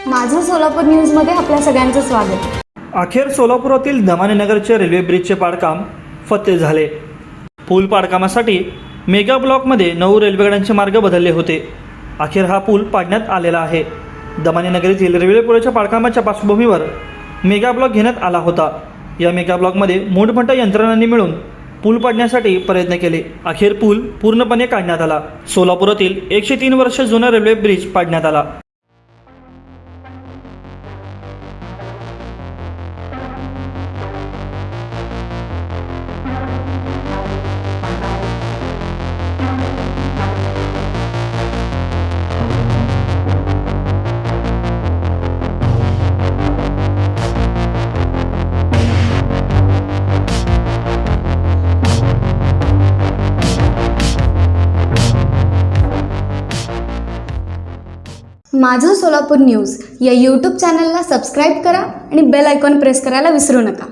माझं सोलापूर न्यूजमध्ये आपल्या सगळ्यांचं स्वागत। अखेर सोलापुरातील दमानेनगरचे रेल्वे ब्रिजचे पाडकाम फत्ते झाले। पूल पाडकामासाठी मेगा ब्लॉकमध्ये 9 रेल्वेगाड्यांचे मार्ग बदलले होते। अखेर हा पूल पाडण्यात आलेला आहे। दमानेनगर येथील रेल्वे पुलाच्या पाडकामाच्या पार्श्वभूमीवर मेगा ब्लॉक घेण्यात आला होता। या मेगा ब्लॉकमध्ये मोठमोठ्या यंत्रणांनी मिळून पूल पाडण्यासाठी प्रयत्न केले। अखेर पूल पूर्णपणे काढण्यात आला। सोलापुरातील 103 वर्ष जुना रेल्वे ब्रिज पाडण्यात आला। माझं सोलापूर न्यूज या यूट्यूब चॅनलला सबस्क्राईब करा आणि बेल आयकॉन प्रेस करायला विसरू नका।